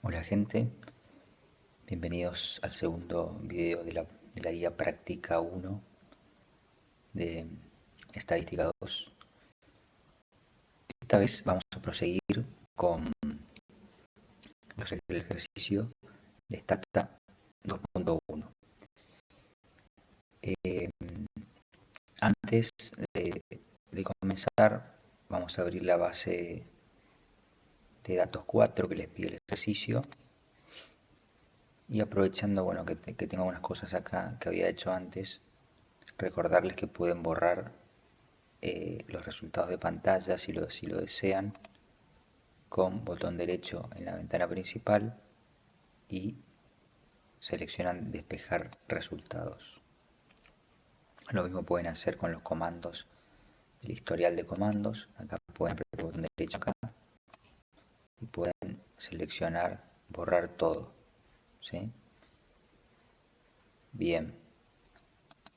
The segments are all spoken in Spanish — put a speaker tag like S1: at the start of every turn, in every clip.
S1: Hola gente, bienvenidos al segundo video de la guía práctica 1 de estadística 2. Esta vez vamos a proseguir con el ejercicio de Stata 2.1. Antes de comenzar, vamos a abrir la base de datos 4 que les pide el ejercicio. Y aprovechando que tengo unas cosas acá que había hecho antes, recordarles que pueden borrar los resultados de pantalla si lo desean con botón derecho en la ventana principal y seleccionan despejar resultados. Lo mismo pueden hacer con los comandos del historial de comandos. Acá pueden apretar el botón derecho acá y pueden seleccionar borrar todo, ¿sí? Bien,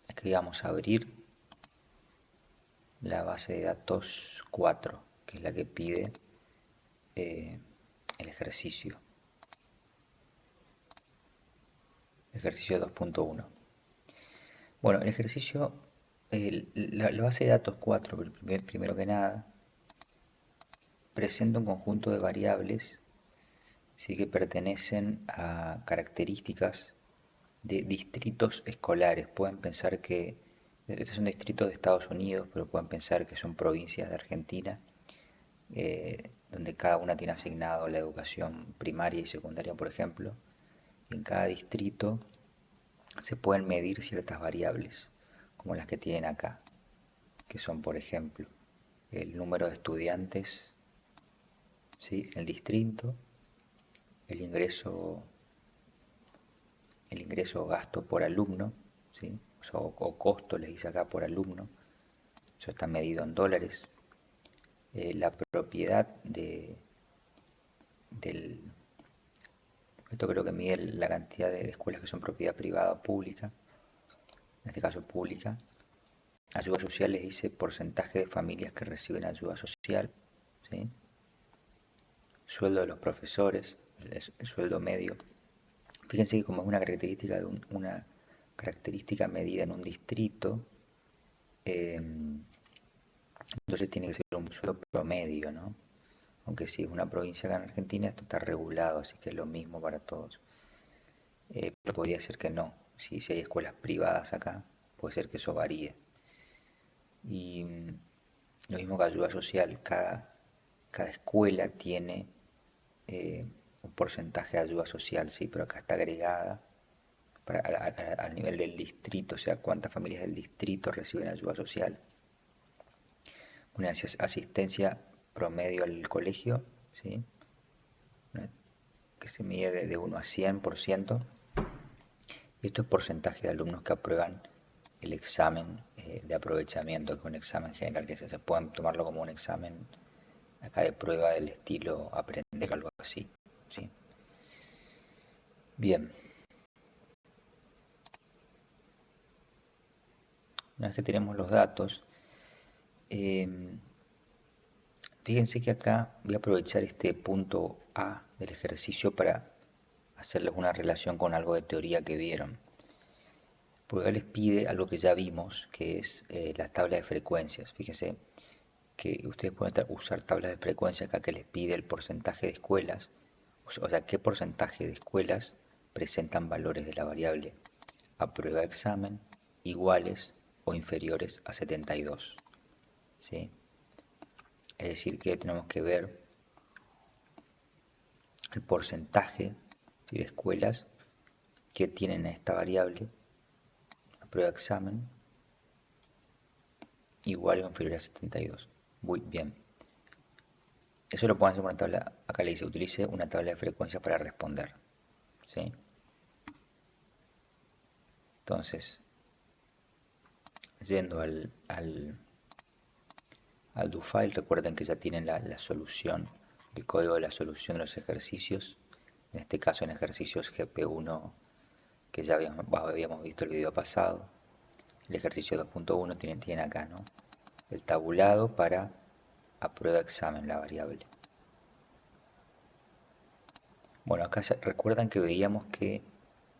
S1: aquí vamos a abrir la base de datos 4, que es la que pide el ejercicio 2.1. Bueno, el ejercicio, la base de datos 4, primero que nada, presenta un conjunto de variables, sí, que pertenecen a características de distritos escolares. Pueden pensar que estos son distritos de Estados Unidos, pero pueden pensar que son provincias de Argentina, donde cada una tiene asignado la educación primaria y secundaria, por ejemplo. En cada distrito se pueden medir ciertas variables, como las que tienen acá, que son, por ejemplo, el número de estudiantes, ¿sí?, en el distrito, el ingreso o gasto por alumno, ¿sí?, o costo, les dice acá, por alumno. Eso está medido en dólares. La propiedad esto creo que mide la cantidad de escuelas que son propiedad privada o pública, en este caso pública. Ayuda social les dice porcentaje de familias que reciben ayuda social, ¿sí? Sueldo de los profesores, el sueldo medio. Fíjense que como es una característica medida en un distrito, entonces tiene que ser un sueldo promedio, ¿no? Aunque si es una provincia acá en Argentina, esto está regulado, así que es lo mismo para todos. Pero podría ser que no. Si hay escuelas privadas acá, puede ser que eso varíe. Y lo mismo que ayuda social, cada escuela tiene un porcentaje de ayuda social, sí, pero acá está agregada al nivel del distrito, o sea, cuántas familias del distrito reciben ayuda social. Una asistencia promedio al colegio, ¿sí?, que se mide de 1 a 100%. Y esto es porcentaje de alumnos que aprueban el examen de aprovechamiento, que es un examen general que se pueden tomarlo como un examen acá de prueba del estilo aprender, algo así, ¿sí? Bien. Una vez que tenemos los datos, fíjense que acá voy a aprovechar este punto A del ejercicio para hacerles una relación con algo de teoría que vieron. Porque acá les pide algo que ya vimos, que es la tabla de frecuencias. Fíjense que ustedes pueden usar tablas de frecuencia acá que les pide el porcentaje de escuelas, o sea, qué porcentaje de escuelas presentan valores de la variable aprueba examen iguales o inferiores a 72, ¿sí? Es decir, que tenemos que ver el porcentaje, ¿sí?, de escuelas que tienen esta variable aprueba examen igual o inferior a 72. Muy bien. Eso lo pueden hacer con una tabla. Acá le dice utilice una tabla de frecuencias para responder, ¿sí? Entonces, yendo al do file, recuerden que ya tienen la solución, el código de la solución de los ejercicios. En este caso en ejercicios GP1, que ya habíamos visto el video pasado. El ejercicio 2.1 tienen acá, ¿no?, el tabulado para aprueba examen, la variable. Bueno, acá recuerdan que veíamos que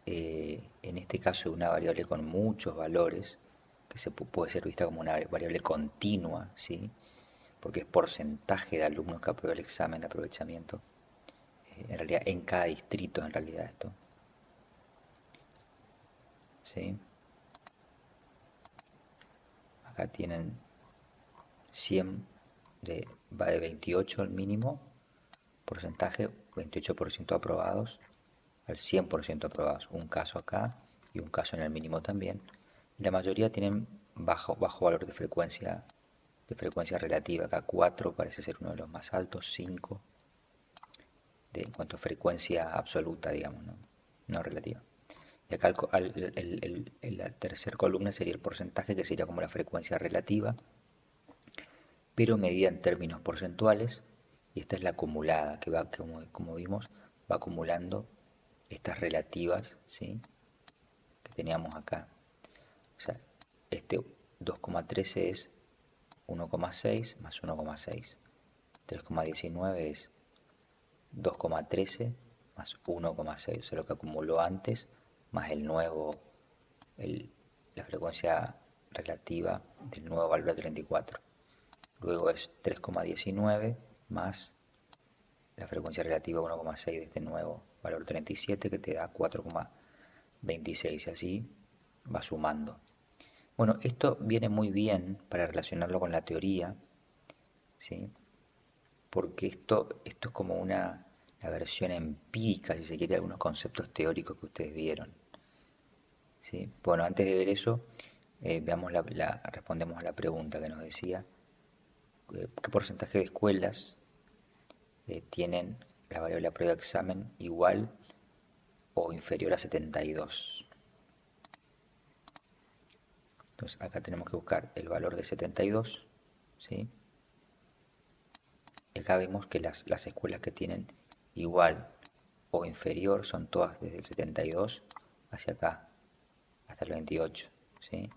S1: en este caso de una variable con muchos valores, que puede ser vista como una variable continua, ¿sí? Porque es porcentaje de alumnos que aprueban el examen de aprovechamiento, en realidad en cada distrito en realidad esto, ¿sí? Acá tienen 100, va de 28 el mínimo porcentaje, 28% aprobados, al 100% aprobados. Un caso acá y un caso en el mínimo también. La mayoría tienen bajo valor de frecuencia relativa. Acá 4 parece ser uno de los más altos, 5 en cuanto a frecuencia absoluta, digamos, no relativa. Y acá la tercera columna sería el porcentaje, que sería como la frecuencia relativa, pero medida en términos porcentuales, y esta es la acumulada, que va, como vimos, va acumulando estas relativas, ¿sí? Que teníamos acá. O sea, este 2,13 es 1,6 más 1,6. 3,19 es 2,13 más 1,6. O sea, lo que acumuló antes más el nuevo, la frecuencia relativa del nuevo valor de 34. Luego es 3,19 más la frecuencia relativa 1,6 de este nuevo valor 37, que te da 4,26, y así va sumando. Bueno, esto viene muy bien para relacionarlo con la teoría, ¿sí? Porque esto es como la versión empírica, si se quiere, de algunos conceptos teóricos que ustedes vieron, ¿sí? Bueno, antes de ver eso, veamos respondemos a la pregunta que nos decía, ¿qué porcentaje de escuelas tienen la variable a prueba de examen igual o inferior a 72? Entonces acá tenemos que buscar el valor de 72, ¿sí? Y acá vemos que las escuelas que tienen igual o inferior son todas desde el 72 hacia acá, hasta el 28, ¿sí?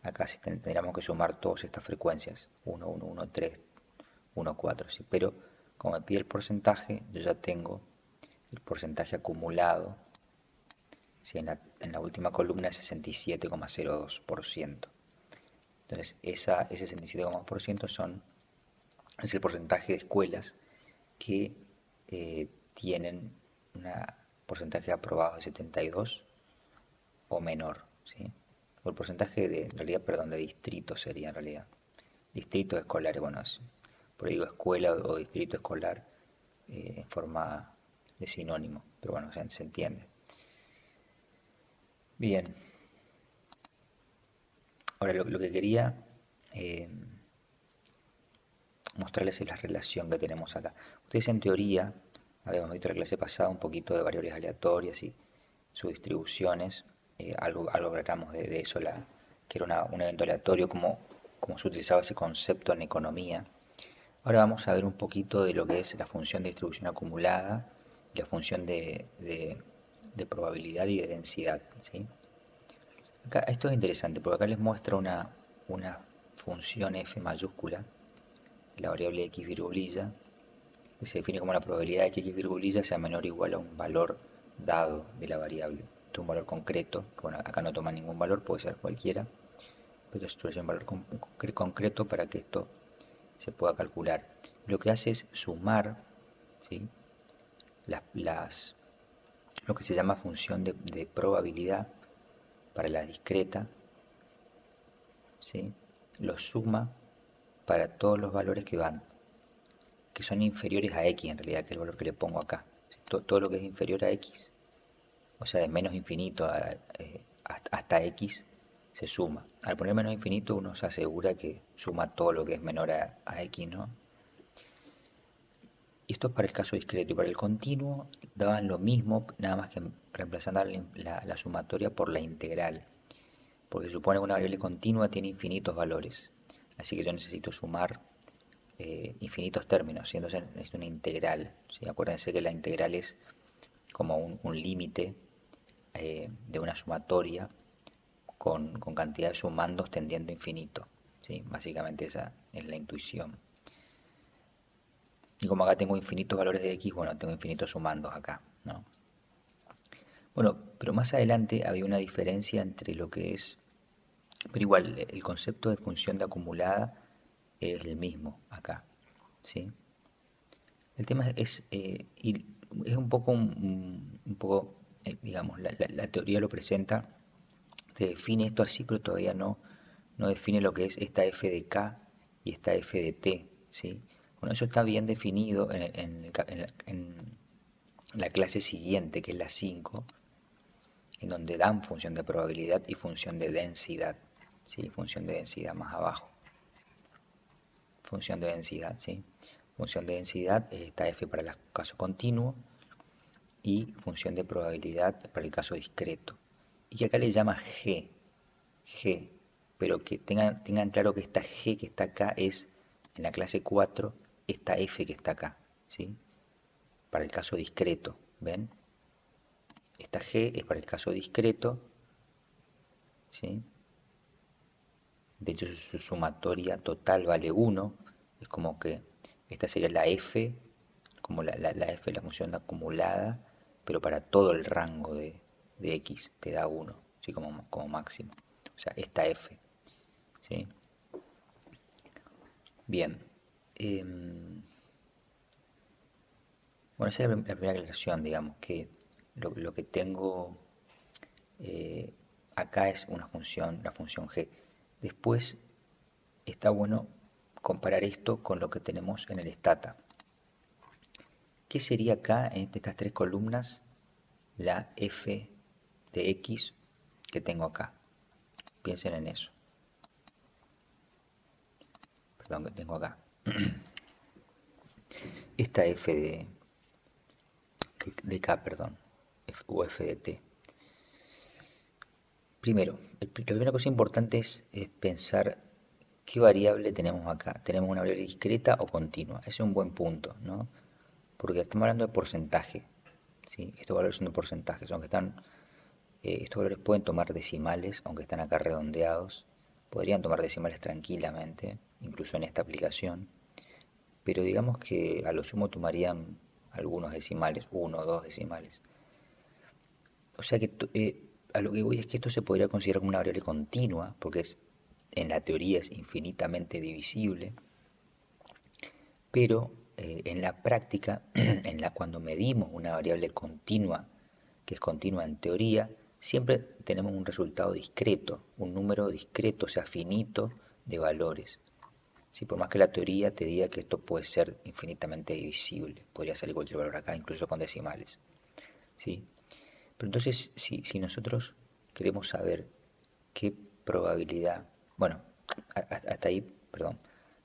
S1: Acá sí tendríamos que sumar todas estas frecuencias, 1, 1, 1, 3, 1, 4, ¿sí? Pero como me pide el porcentaje, yo ya tengo el porcentaje acumulado, ¿sí? En la última columna es 67,02%. Entonces ese 67,2% es el porcentaje de escuelas que tienen un porcentaje de aprobados de 72 o menor, ¿sí? O el porcentaje en realidad, perdón, de distritos sería en realidad. Distritos escolares, bueno, por ahí digo escuela o distrito escolar en forma de sinónimo, pero bueno, se entiende. Bien, ahora lo que quería eh, mostrarles es la relación que tenemos acá. Ustedes en teoría, habíamos visto en la clase pasada un poquito de variables aleatorias y sus distribuciones, algo hablamos de eso, que era un evento aleatorio, como se utilizaba ese concepto en economía. Ahora vamos a ver un poquito de lo que es la función de distribución acumulada y la función de probabilidad y de densidad, ¿sí? Acá, esto es interesante porque acá les muestra una función f mayúscula, la variable x virgulilla, que se define como la probabilidad de que x virgulilla sea menor o igual a un valor dado de la variable. Esto es un valor concreto, que bueno, acá no toma ningún valor, puede ser cualquiera, pero esto es un valor concreto para que esto se pueda calcular. Lo que hace es sumar, ¿sí? Lo que se llama función de probabilidad para la discreta, ¿sí? Lo suma para todos los valores que son inferiores a x en realidad, que es el valor que le pongo acá. Todo lo que es inferior a x, o sea, de menos infinito hasta x, se suma. Al poner menos infinito uno se asegura que suma todo lo que es menor a x, ¿no? Y esto es para el caso discreto. Y para el continuo daban lo mismo, nada más que reemplazando la sumatoria por la integral. Porque se supone que una variable continua tiene infinitos valores. Así que yo necesito sumar infinitos términos, ¿sí? Entonces es una integral, ¿sí? Acuérdense que la integral es como un límite de una sumatoria con cantidad de sumandos tendiendo a infinito, ¿sí? Básicamente esa es la intuición. Y como acá tengo infinitos valores de x, bueno, tengo infinitos sumandos acá. ¿no? Bueno, pero más adelante había una diferencia entre lo que es, pero igual, el concepto de función de acumulada es el mismo acá, ¿sí? El tema y es un poco, digamos, la teoría lo presenta, te define esto así, pero todavía no define lo que es esta f de k y esta f de t, ¿sí? Bueno, eso está bien definido en la clase siguiente, que es la 5, en donde dan función de probabilidad y función de densidad, ¿sí? Función de densidad más abajo. Función de densidad, ¿sí? Función de densidad es esta f para el caso continuo y función de probabilidad para el caso discreto. Y que acá le llama G, pero que tengan claro que esta G que está acá es, en la clase 4, esta F que está acá, ¿sí? Para el caso discreto, ¿ven? Esta G es para el caso discreto, ¿sí? De hecho, su sumatoria total vale 1, es como que esta sería la F, como la F, la función acumulada, pero para todo el rango de X te da 1, ¿sí? Como máximo. O sea, esta F, ¿sí? Bien. Bueno, esa es la primera aclaración, digamos, que lo que tengo acá es una función, la función g. Después está bueno comparar esto con lo que tenemos en el stata. ¿Qué sería acá en estas tres columnas la f de x que tengo acá? Piensen en eso. Perdón, que tengo acá. Esta f de k, perdón, o f de t. Primero, la primera cosa importante es pensar qué variable tenemos acá. ¿Tenemos una variable discreta o continua? Ese es un buen punto, ¿no? Porque estamos hablando de porcentaje, ¿sí? Estos valores son de porcentajes, aunque estos valores pueden tomar decimales, aunque están acá redondeados. Podrían tomar decimales tranquilamente, incluso en esta aplicación. Pero digamos que a lo sumo tomarían algunos decimales, uno o dos decimales. O sea que a lo que voy es que esto se podría considerar como una variable continua, porque en la teoría es infinitamente divisible, pero en la práctica, cuando medimos una variable continua, que es continua en teoría, siempre tenemos un resultado discreto, un número discreto, o sea, finito de valores. Si por más que la teoría te diga que esto puede ser infinitamente divisible, podría salir cualquier valor acá, incluso con decimales, ¿sí? Pero entonces, si nosotros queremos saber qué probabilidad, bueno, hasta ahí, perdón,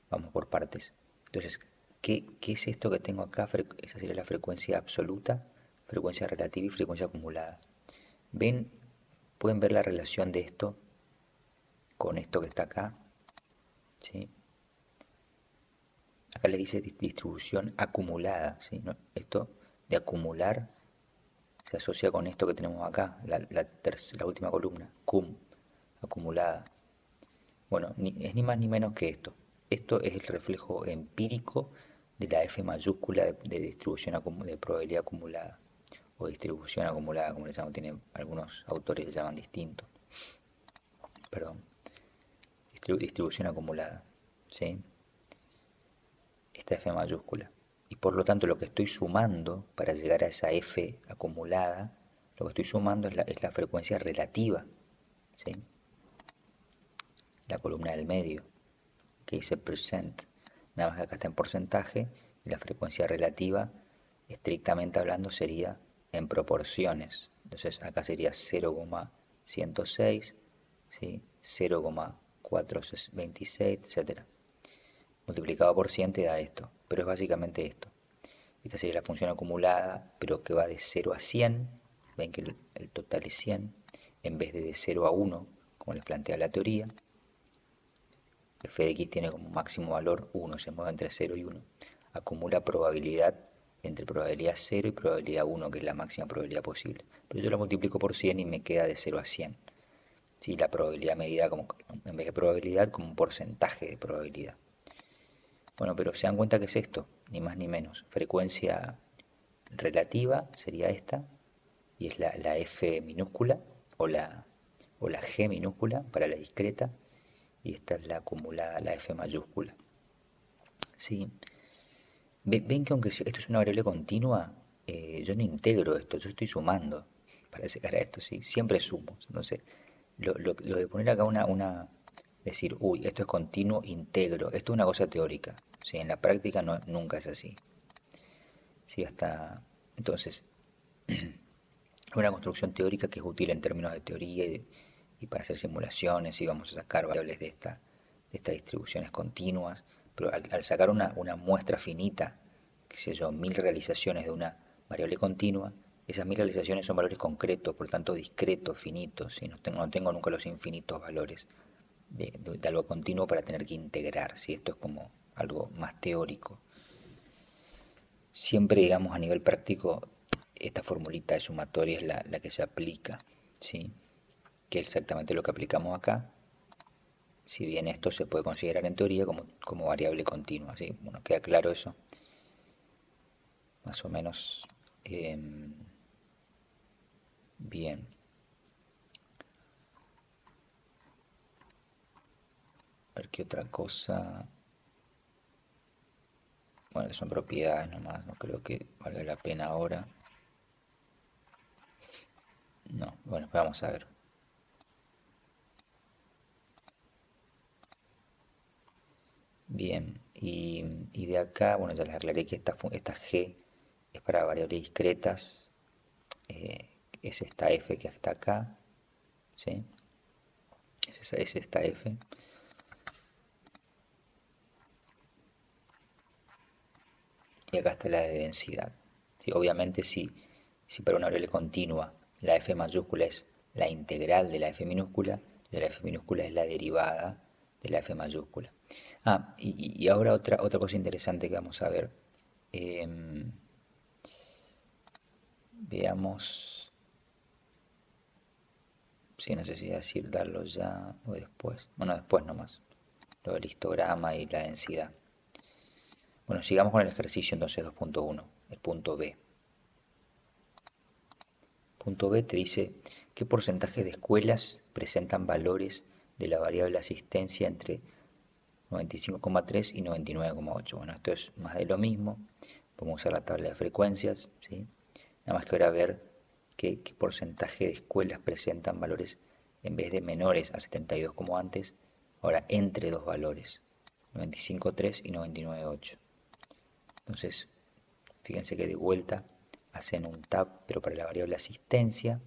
S1: vamos por partes. Entonces, ¿qué es esto que tengo acá? Esa sería la frecuencia absoluta, frecuencia relativa y frecuencia acumulada. ¿Ven? ¿Pueden ver la relación de esto con esto que está acá? ¿Sí? Acá les dice distribución acumulada, ¿sí? ¿No? Esto de acumular se asocia con esto que tenemos acá, la última columna, cum, acumulada. Bueno, es ni más ni menos que esto. Esto es el reflejo empírico de la F mayúscula de distribución de probabilidad acumulada, o distribución acumulada, como le llaman, algunos autores le llaman distinto. Perdón, distribución acumulada, ¿sí? Esta F mayúscula. Y por lo tanto lo que estoy sumando para llegar a esa F acumulada, lo que estoy sumando es la frecuencia relativa, ¿sí? La columna del medio, que dice percent, nada más que acá está en porcentaje, y la frecuencia relativa, estrictamente hablando, sería en proporciones. Entonces acá sería 0,106, ¿sí? 0,426, etc. Multiplicado por 100 te da esto, pero es básicamente esto. Esta sería la función acumulada, pero que va de 0 a 100. Ven que el total es 100, en vez de 0 a 1, como les plantea la teoría. F de x tiene como máximo valor 1, se mueve entre 0 y 1. Acumula probabilidad entre probabilidad 0 y probabilidad 1, que es la máxima probabilidad posible. Pero yo lo multiplico por 100 y me queda de 0 a 100. ¿Sí? La probabilidad medida en vez de probabilidad como un porcentaje de probabilidad. Bueno, pero se dan cuenta que es esto, ni más ni menos. Frecuencia relativa sería esta, y es la F minúscula o la G minúscula para la discreta, y esta es la acumulada, la F mayúscula. ¿Sí? Ven que aunque esto es una variable continua, yo no integro esto, yo estoy sumando para llegar a esto, ¿sí? Siempre sumo. Entonces, lo de poner acá decir, uy, esto es continuo, integro, esto es una cosa teórica, ¿sí? En la práctica no, nunca es así. ¿Sí? Entonces, una construcción teórica que es útil en términos de teoría y para hacer simulaciones, y vamos a sacar variables de estas distribuciones continuas, pero al sacar una muestra finita, qué sé yo, 1000 realizaciones de una variable continua, esas 1000 realizaciones son valores concretos, por tanto discretos, finitos, ¿sí? No tengo nunca los infinitos valores de algo continuo para tener que integrar, ¿sí? Esto es como algo más teórico. Siempre, digamos, a nivel práctico, esta formulita de sumatoria es la que se aplica, ¿sí? Que es exactamente lo que aplicamos acá. Si bien esto se puede considerar en teoría como variable continua, ¿sí? Bueno, queda claro eso, más o menos. Bien. A ver qué otra cosa. Bueno, son propiedades nomás, no creo que valga la pena ahora. No, bueno, vamos a ver. Bien, y de acá, bueno, ya les aclaré que esta G es para variables discretas, es esta F que está acá, ¿sí? Es esta F. Y acá está la de densidad. ¿Sí? Obviamente, si para una variable continua la F mayúscula es la integral de la F minúscula, la F minúscula es la derivada de la F mayúscula. Y ahora otra cosa interesante que vamos a ver. Veamos, si no sé si decir darlo ya o después. Bueno, después nomás. Lo del histograma y la densidad. Bueno, sigamos con el ejercicio entonces 2.1, el punto B. Punto B te dice qué porcentaje de escuelas presentan valores de la variable asistencia entre 95,3 y 99,8. Bueno, esto es más de lo mismo. Vamos a usar la tabla de frecuencias, ¿sí? Nada más que ahora ver qué porcentaje de escuelas presentan valores en vez de menores a 72 como antes, ahora entre dos valores, 95,3 y 99,8. Entonces, fíjense que de vuelta hacen un tab, pero para la variable asistencia,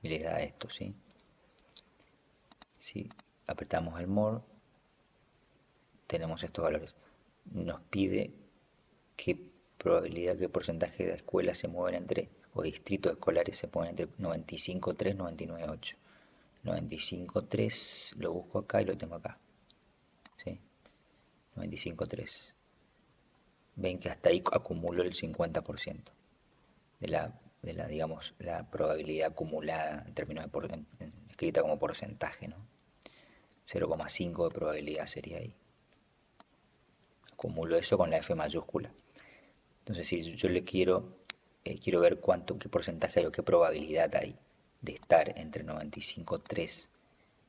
S1: y les da esto, ¿sí? Si apretamos el more, tenemos estos valores. Nos pide qué probabilidad, qué porcentaje de escuelas se mueven entre, o distritos escolares se mueven entre 95,3 y 99,8. 95,3 lo busco acá y lo tengo acá, ¿sí? 95,3. Ven que hasta ahí acumulo el 50% digamos, la probabilidad acumulada en términos de escrita como porcentaje, ¿no? 0,5 de probabilidad sería ahí. Acumulo eso con la F mayúscula. Entonces, si yo quiero ver qué porcentaje hay o qué probabilidad hay de estar entre 95,3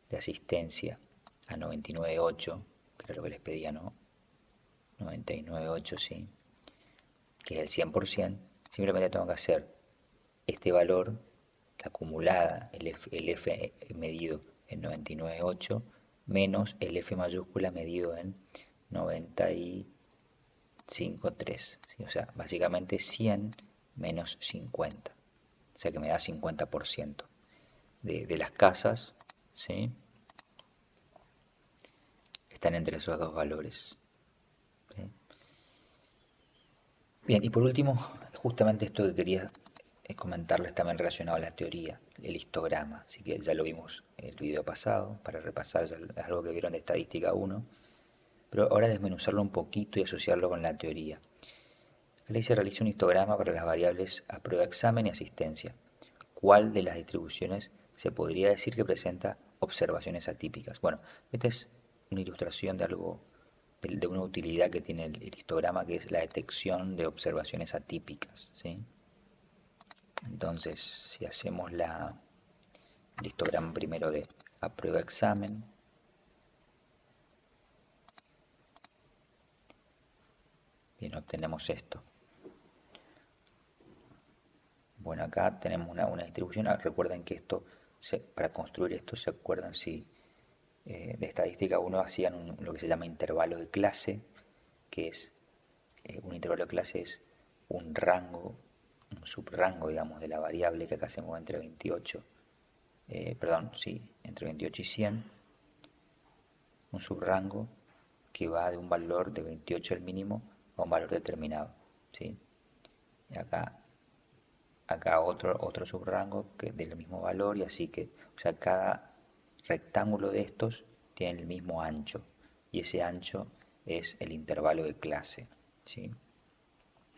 S1: de asistencia a 99,8, que era lo que les pedía, ¿no? 99,8, sí, que es el 100%, simplemente tengo que hacer este valor, la acumulada, el F medido en 99,8, menos el F mayúscula medido en 95,3, ¿sí? O sea, básicamente 100 menos 50, o sea que me da 50% de las casas, ¿sí? Están entre esos dos valores, ¿sí? Bien, y por último, justamente esto que quería comentarles también relacionado a la teoría, el histograma, así que ya lo vimos en el video pasado, para repasar ya algo que vieron de estadística 1, pero ahora desmenuzarlo un poquito y asociarlo con la teoría. La ley se realiza un histograma para las variables a prueba examen y asistencia. ¿Cuál de las distribuciones se podría decir que presenta observaciones atípicas? Bueno, esta es una ilustración de algo de una utilidad que tiene el histograma, que es la detección de observaciones atípicas, ¿sí? Entonces, si hacemos el histograma primero de aprueba examen, bien, obtenemos esto. Bueno, acá tenemos una distribución. Recuerden que esto, para construir esto, se acuerdan si de estadística uno hacían lo que se llama intervalo de clase, que es un intervalo de clase es un rango, un subrango, digamos, de la variable que acá se mueve entre 28, entre 28 y 100, un subrango que va de un valor de 28 al mínimo a un valor determinado, ¿sí? Y acá otro subrango del mismo valor, y así que, o sea, cada rectángulo de estos tiene el mismo ancho, y ese ancho es el intervalo de clase, ¿sí?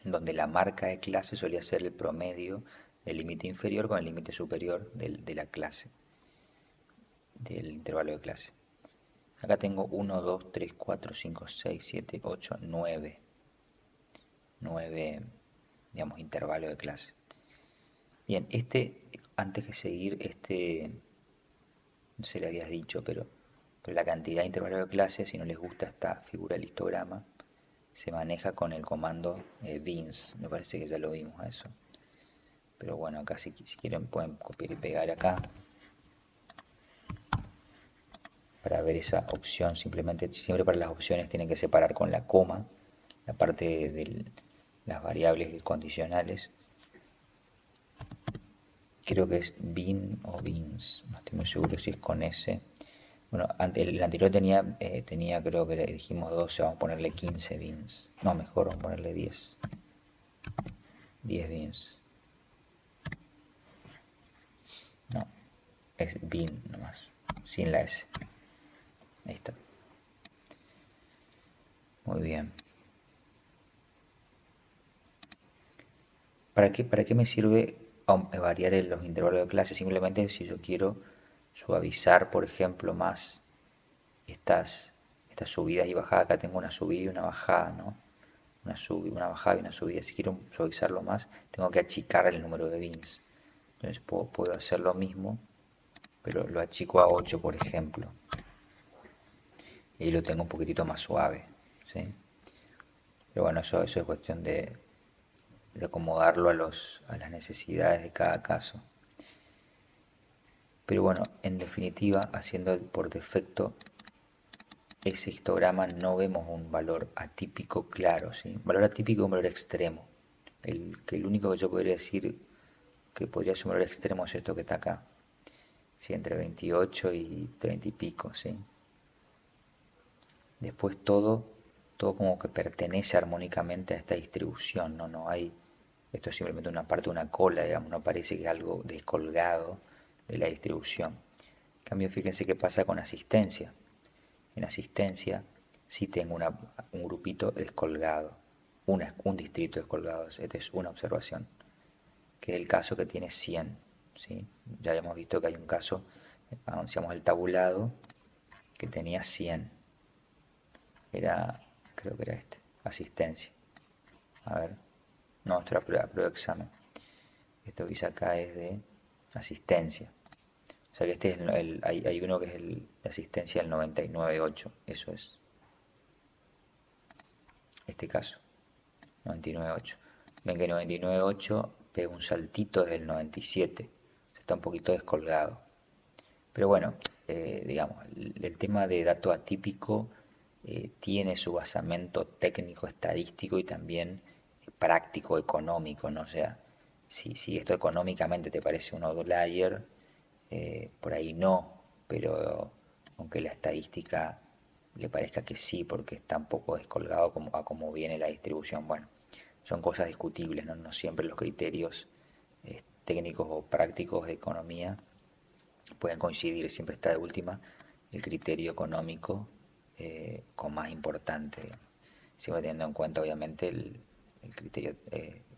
S1: Donde la marca de clase solía ser el promedio del límite inferior con el límite superior de la clase, del intervalo de clase. Acá tengo 1, 2, 3, 4, 5, 6, 7, 8, 9. 9, digamos, intervalo de clase. Bien, antes de seguir, no sé si le habías dicho, pero la cantidad de intervalos de clase, si no les gusta esta figura del histograma, se maneja con el comando beans. Me parece que ya lo vimos a eso. Pero bueno, acá si quieren pueden copiar y pegar acá para ver esa opción. Simplemente, siempre para las opciones tienen que separar con la coma la parte de las variables condicionales. Creo que es bin o beans, no estoy muy seguro si es con S. Bueno, el anterior tenía creo que le dijimos 12, vamos a ponerle 15 beans. No, mejor, vamos a ponerle 10. 10 beans. No, es bean nomás, sin la S. Ahí está. Muy bien. ¿Para qué me sirve variar los intervalos de clase? Simplemente si yo quiero suavizar, por ejemplo, más estas subidas y bajadas. Acá tengo una subida y una bajada, ¿no? Una bajada y una subida. Si quiero suavizarlo más, tengo que achicar el número de bins. Entonces puedo hacer lo mismo, pero lo achico a 8, por ejemplo. Y ahí lo tengo un poquitito más suave, ¿sí? Pero bueno, eso es cuestión de acomodarlo a las necesidades de cada caso. Pero bueno, en definitiva, haciendo por defecto ese histograma, no vemos un valor atípico claro, ¿sí? Un valor atípico es un valor extremo. El único que yo podría decir que podría ser un valor extremo es esto que está acá, ¿sí? Entre 28 y 30 y pico, ¿sí? Después todo como que pertenece armónicamente a esta distribución, no hay, esto es simplemente una parte de una cola, digamos, no parece que es algo descolgado de la distribución. En cambio, fíjense qué pasa con asistencia. En asistencia sí tengo un grupito descolgado, un distrito descolgado. Esta es una observación, que es el caso que tiene 100, ¿sí? Ya habíamos visto que hay un caso, anunciamos el tabulado, que tenía 100. Creo que era asistencia. A ver, no, esto era prueba de examen. Esto que hice acá es de asistencia. O sea que este es hay uno que es de asistencia del 99.8, eso es. Este caso, 99.8. Ven que 99.8 pega un saltito desde el 97, está un poquito descolgado. Pero bueno, digamos, el tema de dato atípico tiene su basamento técnico, estadístico y también práctico, económico, ¿no? O sea, si esto económicamente te parece un outlier, por ahí no, pero aunque la estadística le parezca que sí, porque está un poco descolgado a cómo viene la distribución. Bueno, son cosas discutibles, ¿no? No siempre los criterios técnicos o prácticos de economía pueden coincidir, siempre está de última el criterio económico con más importante, siempre teniendo en cuenta obviamente el criterio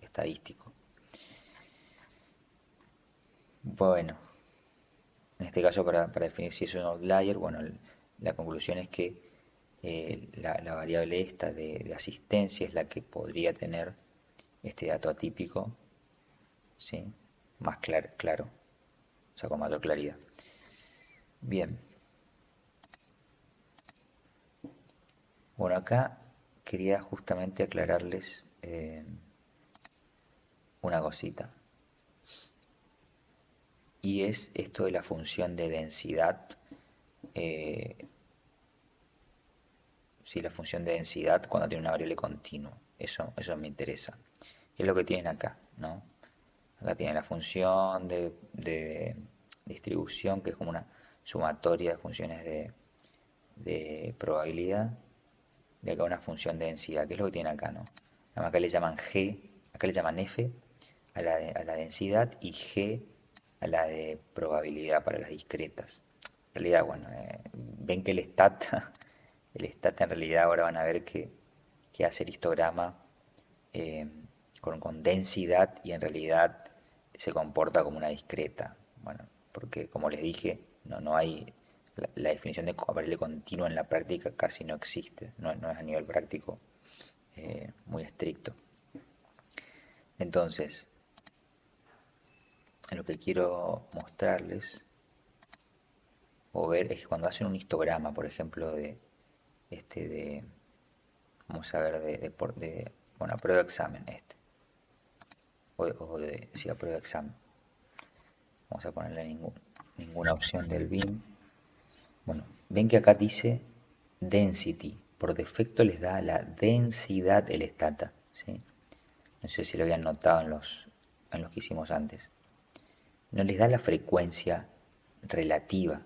S1: estadístico. Bueno, en este caso para definir si es un outlier, bueno, la conclusión es que la variable esta de asistencia es la que podría tener este dato atípico, ¿sí? Más claro, o sea, con mayor claridad. Bien. Bueno, acá quería justamente aclararles una cosita. Y es esto de la función de densidad. Sí, la función de densidad cuando tiene una variable continua. Eso me interesa. Es lo que tienen acá, ¿no? Acá tienen la función de distribución, que es como una sumatoria de funciones de probabilidad. Y acá una función de densidad, que es lo que tienen acá, ¿no? Acá le llaman G, acá le llaman F a la densidad y G a la de probabilidad para las discretas. En realidad, bueno, ven que el stat en realidad ahora van a ver que hace el histograma eh, con densidad y en realidad se comporta como una discreta. Bueno, porque como les dije, no hay la definición de variable continua en la práctica casi no existe, no es a nivel práctico muy estricto. Entonces, lo que quiero mostrarles o ver es que cuando hacen un histograma, por ejemplo, vamos a ver, bueno, prueba de examen si aprueba examen. Vamos a ponerle ninguna opción del BIM. Bueno, ven que acá dice density. Por defecto les da la densidad el stata, ¿sí? No sé si lo habían notado en los que hicimos antes. No les da la frecuencia relativa,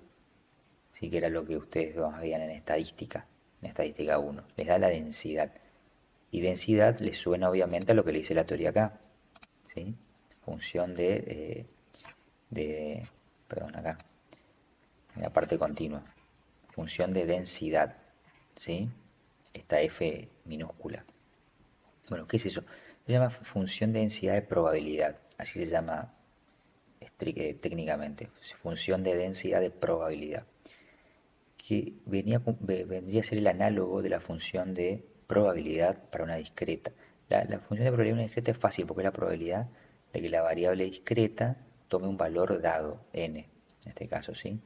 S1: sí que era lo que ustedes veían en estadística 1. Les da la densidad. Y densidad les suena obviamente a lo que le dice la teoría acá, ¿sí? Función perdón, acá, en la parte continua. Función de densidad, ¿sí? Esta F minúscula. Bueno, ¿qué es eso? Se llama función de densidad de probabilidad, así se llama técnicamente, función de densidad de probabilidad, que vendría a ser el análogo de la función de probabilidad para una discreta. La función de probabilidad de una discreta es fácil porque es la probabilidad de que la variable discreta tome un valor dado, n, en este caso, ¿sí?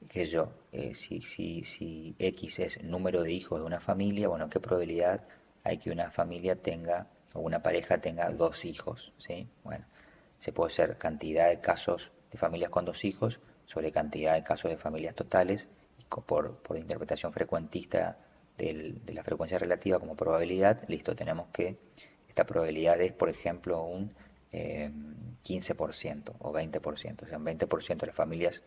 S1: Que yo, si X es número de hijos de una familia, bueno, ¿qué probabilidad hay que una familia tenga, o una pareja tenga dos hijos? ¿Sí? Bueno, se puede hacer cantidad de casos de familias con dos hijos sobre cantidad de casos de familias totales, y por interpretación frecuentista de la frecuencia relativa como probabilidad, listo, tenemos que esta probabilidad es, por ejemplo, un 15% o 20%, o sea, un 20% de las familias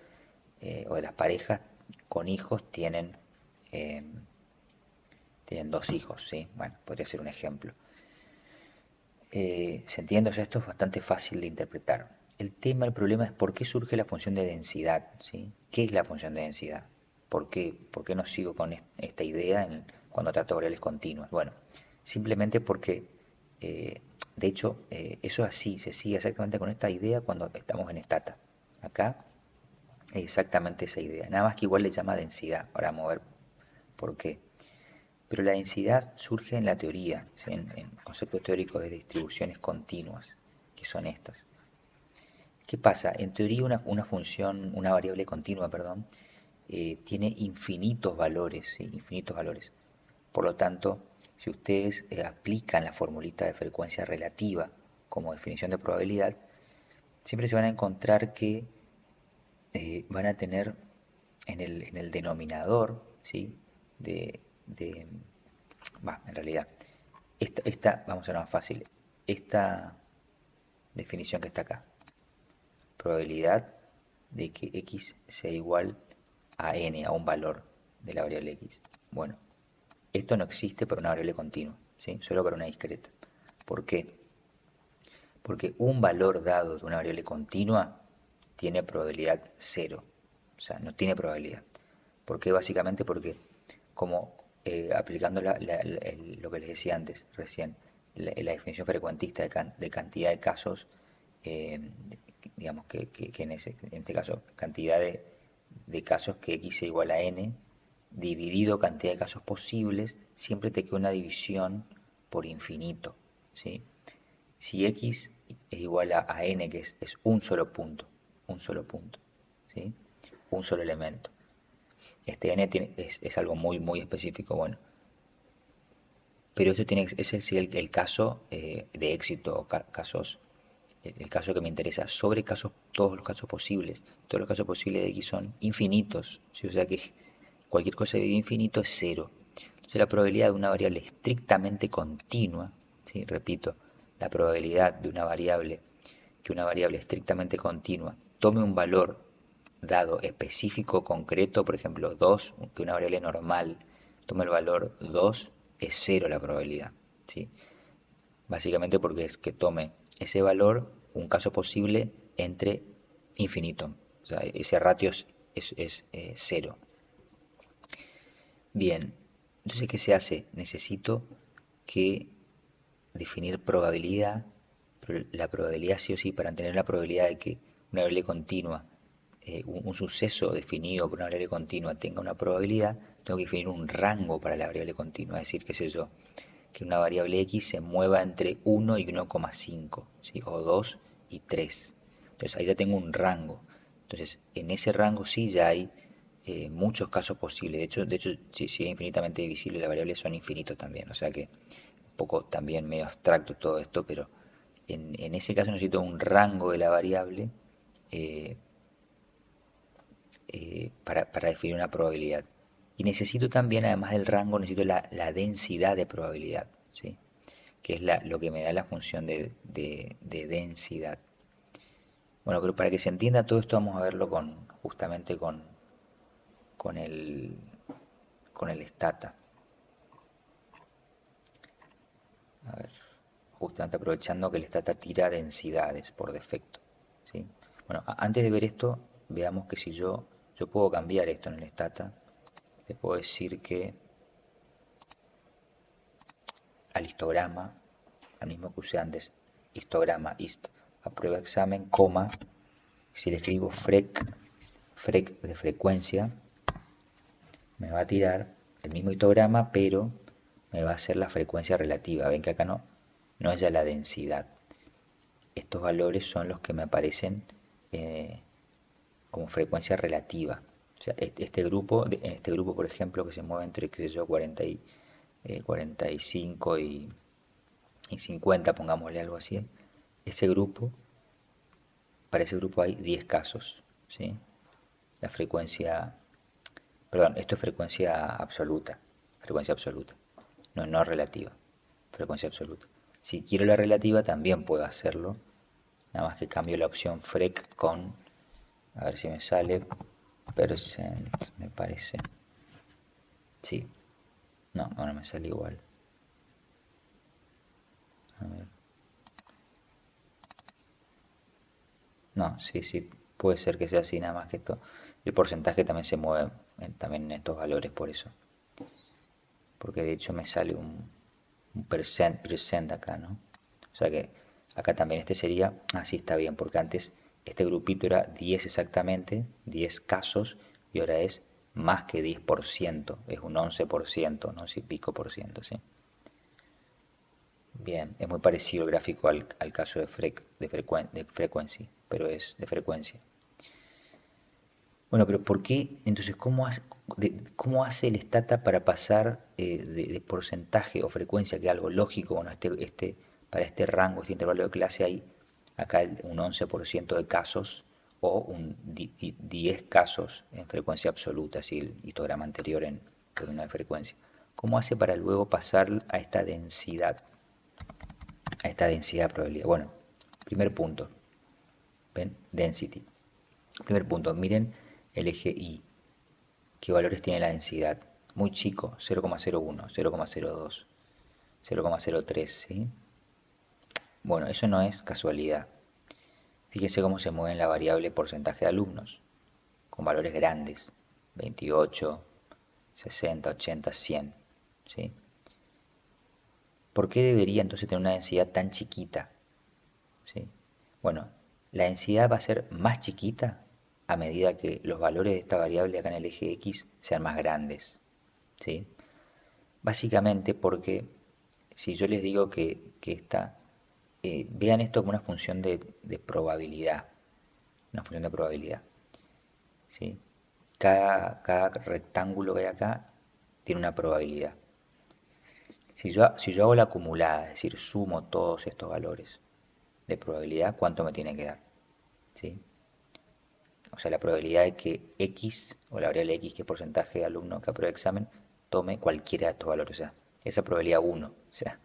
S1: o de las parejas con hijos eh, tienen dos hijos, ¿sí? Bueno, podría ser un ejemplo. ¿Se entiende? O sea, esto es bastante fácil de interpretar. El problema es por qué surge la función de densidad, ¿sí? ¿Qué es la función de densidad? ¿Por qué no sigo con esta idea cuando trato variables continuas? Bueno, simplemente porque, de hecho, eso es así, se sigue exactamente con esta idea cuando estamos en stata. Acá exactamente esa idea, nada más que igual le llama densidad. Ahora vamos a ver por qué. Pero la densidad surge en la teoría, ¿sí? en conceptos teóricos de distribuciones continuas, que son estas. ¿Qué pasa? En teoría una variable continua, perdón, tiene infinitos valores, ¿sí? Infinitos valores. Por lo tanto, si ustedes aplican la formulita de frecuencia relativa como definición de probabilidad, siempre se van a encontrar que van a tener en el denominador, ¿sí? En realidad, vamos a ver más fácil, esta definición que está acá, probabilidad de que x sea igual a n, a un valor de la variable x. Bueno, esto no existe para una variable continua, ¿sí? Solo para una discreta. ¿Por qué? Porque un valor dado de una variable continua tiene probabilidad cero, o sea, no tiene probabilidad. ¿Por qué? Básicamente porque como aplicando lo que les decía antes, recién, la definición frecuentista de cantidad de casos, eh, digamos que en este caso, cantidad de casos que x sea igual a n, dividido cantidad de casos posibles, siempre te queda una división por infinito, ¿sí? Si x es igual a n, que es un solo punto, ¿sí? Un solo elemento. Este n es algo muy específico, bueno. Pero eso ese es el caso de éxito, casos, el caso que me interesa, sobre casos, todos los casos posibles. Todos los casos posibles de x son infinitos, ¿sí? O sea que cualquier cosa de infinito es cero. Entonces la probabilidad de una variable estrictamente continua, ¿sí? Repito, la probabilidad de que una variable estrictamente continua tome un valor dado específico, concreto, por ejemplo 2, que una variable normal tome el valor 2, es cero la probabilidad, ¿sí? Básicamente porque es que tome ese valor, un caso posible, entre infinito. O sea, ese ratio es cero. Bien, entonces ¿qué se hace? Necesito que definir probabilidad, pero la probabilidad sí o sí, para tener la probabilidad de que una variable continua, un suceso definido por una variable continua tenga una probabilidad, tengo que definir un rango para la variable continua, es decir, qué sé yo, que una variable x se mueva entre 1 y 1,5, ¿sí? O 2 y 3. Entonces ahí ya tengo un rango. Entonces en ese rango sí ya hay muchos casos posibles. De hecho si es infinitamente divisible, las variables son infinitos también. O sea que un poco también medio abstracto todo esto, pero en ese caso necesito un rango de la variable eh, para definir una probabilidad. Y necesito también, además del rango, necesito la densidad de probabilidad, ¿sí? Que es lo que me da la función de densidad. Bueno, pero para que se entienda todo esto vamos a verlo justamente con el, con el stata. A ver, justamente aprovechando que el stata tira densidades por defecto, ¿sí? Bueno, antes de ver esto, veamos que si yo puedo cambiar esto en el stata, le puedo decir que al histograma, al mismo que usé antes, histograma ist aprueba examen, coma, si le escribo frec de frecuencia, me va a tirar el mismo histograma, pero me va a hacer la frecuencia relativa. Ven que acá no es ya la densidad. Estos valores son los que me aparecen como frecuencia relativa. O sea, en este grupo, por ejemplo, que se mueve entre, qué sé yo, 45 y 50, pongámosle algo así, para ese grupo hay 10 casos, ¿sí? La frecuencia, perdón, esto es frecuencia absoluta, no relativa, frecuencia absoluta. Si quiero la relativa también puedo hacerlo, nada más que cambio la opción frec con, a ver si me sale, percent, me parece. Sí, no me sale igual. A ver. No, sí, puede ser que sea así, nada más que esto. El porcentaje también se mueve también en estos valores, por eso. Porque de hecho me sale un percent acá, ¿no? O sea que acá también este sería, así está bien, porque antes este grupito era 10 exactamente, 10 casos, y ahora es más que 10%, es un 11%, no sé, pico por ciento, ¿sí? Bien, es muy parecido el gráfico al caso de frequency, pero es de frecuencia. Bueno, pero ¿por qué? Entonces, ¿cómo hace el stata para pasar de porcentaje o frecuencia, que es algo lógico? Bueno, para este rango, este intervalo de clase hay acá un 11% de casos o un 10 casos en frecuencia absoluta, así el histograma anterior en términos de frecuencia. ¿Cómo hace para luego pasar a esta densidad? A esta densidad de probabilidad. Bueno, primer punto, ¿ven? Density. Primer punto, miren el eje Y. ¿Qué valores tiene la densidad? Muy chico, 0,01, 0,02, 0,03, ¿sí? Bueno, eso no es casualidad. Fíjense cómo se mueve la variable porcentaje de alumnos, con valores grandes, 28, 60, 80, 100, ¿sí? ¿Por qué debería entonces tener una densidad tan chiquita? ¿Sí? Bueno, la densidad va a ser más chiquita a medida que los valores de esta variable acá en el eje X sean más grandes. ¿sí? Básicamente porque si yo les digo que vean esto como una función de probabilidad, una función de probabilidad, ¿sí? Cada rectángulo que hay acá tiene una probabilidad. Si yo hago la acumulada, es decir, sumo todos estos valores de probabilidad, ¿cuánto me tiene que dar? ¿Sí? O sea, la probabilidad de que X, o la variable X, que es porcentaje de alumno que apruebe el examen, tome cualquiera de estos valores. O sea, esa probabilidad 1. O sea,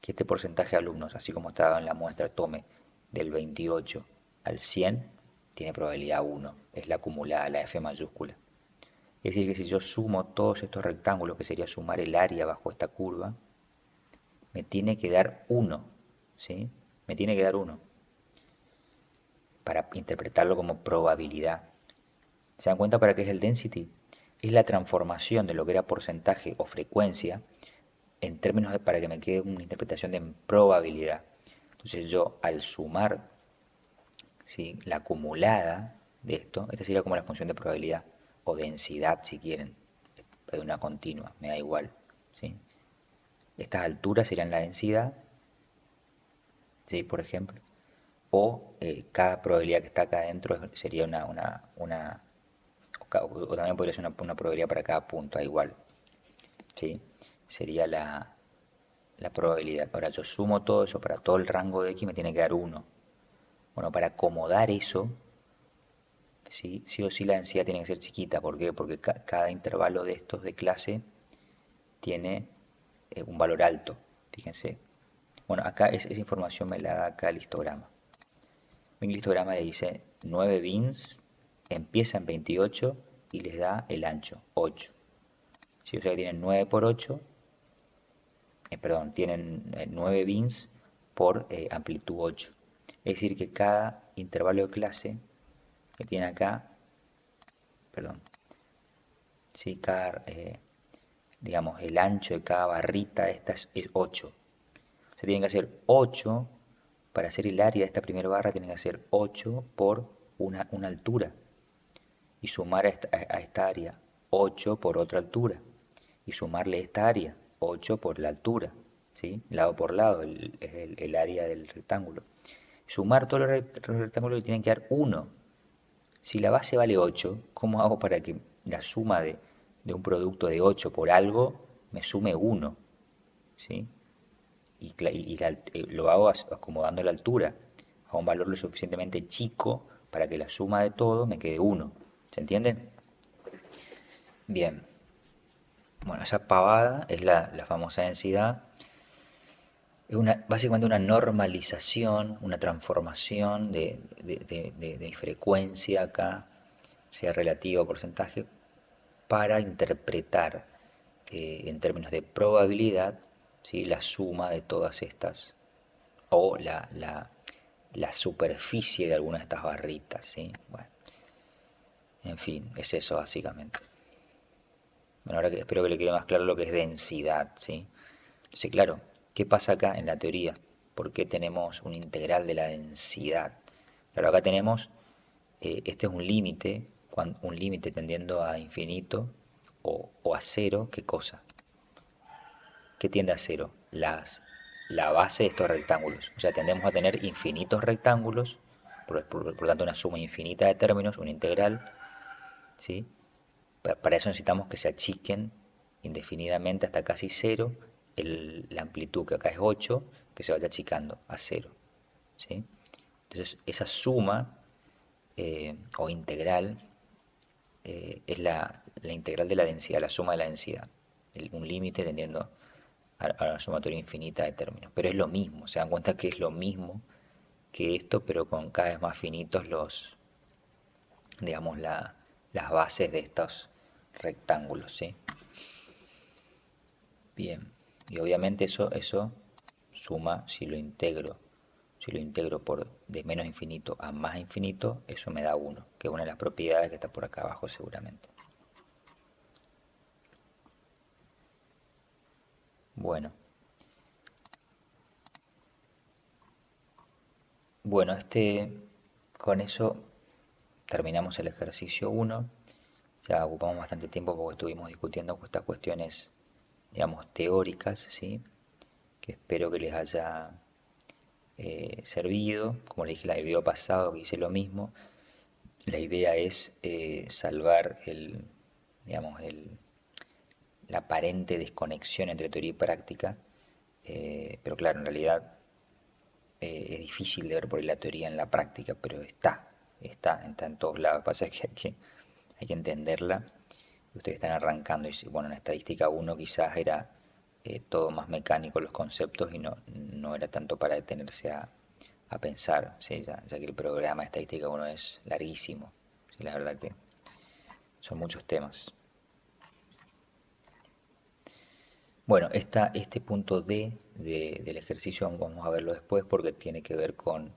S1: que este porcentaje de alumnos, así como está dado en la muestra, tome del 28 al 100, tiene probabilidad 1. Es la acumulada, la F mayúscula. Es decir, que si yo sumo todos estos rectángulos, que sería sumar el área bajo esta curva, me tiene que dar 1. ¿Sí? Me tiene que dar 1 para interpretarlo como probabilidad. ¿Se dan cuenta para qué es el density? Es la transformación de lo que era porcentaje o frecuencia en términos de, para que me quede una interpretación de probabilidad. Entonces yo al sumar, ¿sí?, la acumulada de esto, esta sería como la función de probabilidad o densidad si quieren, de una continua, me da igual. ¿Sí? Estas alturas serían la densidad, ¿sí?, por ejemplo, o cada probabilidad que está acá adentro sería o también podría ser una probabilidad para cada punto, da igual. ¿Sí? Sería la probabilidad. Ahora yo sumo todo eso para todo el rango de X, me tiene que dar 1. Bueno, para acomodar eso, ¿sí? Sí o sí la densidad tiene que ser chiquita. ¿Por qué? Porque cada intervalo de estos de clase tiene un valor alto. Fíjense. Bueno, acá esa información me la da acá el histograma. Mi histograma le dice 9 bins, empieza en 28 y les da el ancho, 8. Si o sea que tienen 9 por 8, perdón, tienen 9 bins por amplitud 8. Es decir, que cada intervalo de clase que tiene acá, perdón, ¿sí? Digamos, el ancho de cada barrita esta es 8. O sea, tienen que hacer 8, para hacer el área de esta primera barra, tienen que hacer 8 por una altura. Y sumar a esta área 8 por otra altura. Y sumarle esta área 8 por la altura. ¿Sí? Lado por lado, es el área del rectángulo. Sumar todos los rectángulos y tienen que dar 1. Si la base vale 8, ¿cómo hago para que la suma de un producto de 8 por algo me sume 1? ¿Sí? Y lo hago acomodando la altura a un valor lo suficientemente chico para que la suma de todo me quede 1. ¿Se entiende? Bien. Bueno, esa pavada es la famosa densidad. Es básicamente una normalización, una transformación de frecuencia acá, sea relativa o porcentaje, para interpretar en términos de probabilidad, ¿sí?, la suma de todas estas, o la superficie de alguna de estas barritas. ¿Sí? Bueno, en fin, es eso básicamente. Bueno, ahora espero que le quede más claro lo que es densidad. ¿Sí? Entonces, claro, ¿qué pasa acá en la teoría? ¿Por qué tenemos un integral de la densidad? Claro, acá tenemos, este es un límite tendiendo a infinito o a cero. ¿Qué cosa? ¿Qué tiende a cero? La base de estos rectángulos. O sea, tendemos a tener infinitos rectángulos, por tanto una suma infinita de términos, un integral. ¿Sí? Para eso necesitamos que se achiquen indefinidamente hasta casi cero la amplitud, que acá es 8, que se vaya achicando a cero. ¿Sí? Entonces esa suma o integral es la integral de la densidad, la suma de la densidad. Un límite tendiendo a la sumatoria infinita de términos. Pero es lo mismo, se dan cuenta que es lo mismo que esto, pero con cada vez más finitos digamos, las bases de estos rectángulos. ¿Sí? Bien, y obviamente eso suma, si lo integro por de menos infinito a más infinito, eso me da 1, que es una de las propiedades que está por acá abajo seguramente. Bueno, bueno, con eso terminamos el ejercicio 1 ya ocupamos bastante tiempo porque estuvimos discutiendo estas cuestiones, digamos, teóricas, ¿sí? Que espero que les haya servido. Como les dije en el video pasado que hice lo mismo, la idea es salvar digamos, la aparente desconexión entre teoría y práctica, pero claro, en realidad es difícil de ver por ahí la teoría en la práctica, pero está en todos lados. Pasa que hay que entenderla. Ustedes están arrancando y bueno, en estadística 1 quizás era todo más mecánico los conceptos y no era tanto para detenerse a pensar, ¿sí? Ya que el programa de estadística 1 es larguísimo, ¿sí? La verdad que son muchos temas. Bueno, este punto del ejercicio vamos a verlo después porque tiene que ver con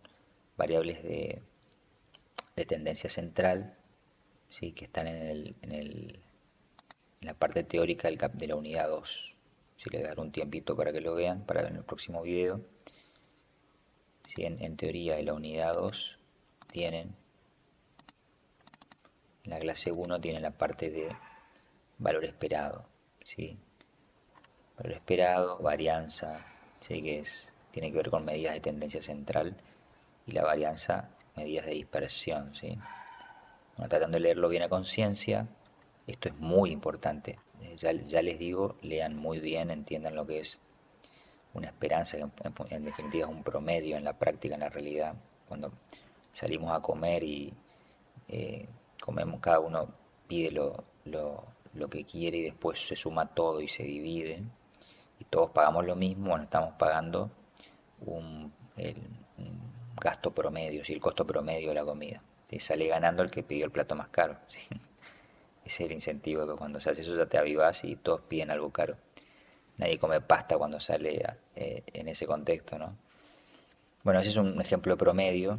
S1: variables de tendencia central, ¿sí? Que están en la parte teórica de la unidad 2. Si le voy a dar un tiempito para que lo vean, para ver en el próximo video. ¿Sí? En teoría de la unidad 2 tienen, en la clase 1 tienen la parte de valor esperado, ¿sí? Valor esperado, varianza, ¿sí? Tiene que ver con medidas de tendencia central y la varianza, medidas de dispersión, ¿sí? Bueno, tratando de leerlo bien a conciencia, esto es muy importante. Ya les digo, lean muy bien, entiendan lo que es una esperanza, que en definitiva es un promedio en la práctica, en la realidad. Cuando salimos a comer y comemos, cada uno pide lo que quiere y después se suma todo y se divide y todos pagamos lo mismo, bueno, estamos pagando un gasto promedio, ¿sí? El costo promedio de la comida. ¿Sí? Sale ganando el que pidió el plato más caro. ¿Sí? Ese es el incentivo, que cuando se hace eso ya te avivas y todos piden algo caro. Nadie come pasta cuando sale en ese contexto, ¿no? Bueno, ese es un ejemplo promedio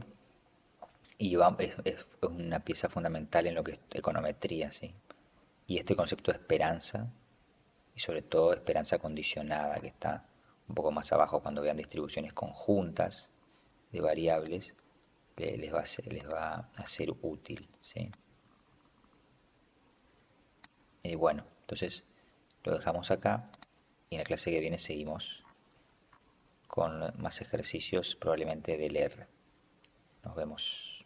S1: y es una pieza fundamental en lo que es econometría, ¿sí? Y este concepto de esperanza, y sobre todo esperanza condicionada, que está un poco más abajo cuando vean distribuciones conjuntas de variables, les va a ser útil, ¿sí? Bueno, entonces lo dejamos acá y en la clase que viene seguimos con más ejercicios probablemente del R. Nos vemos.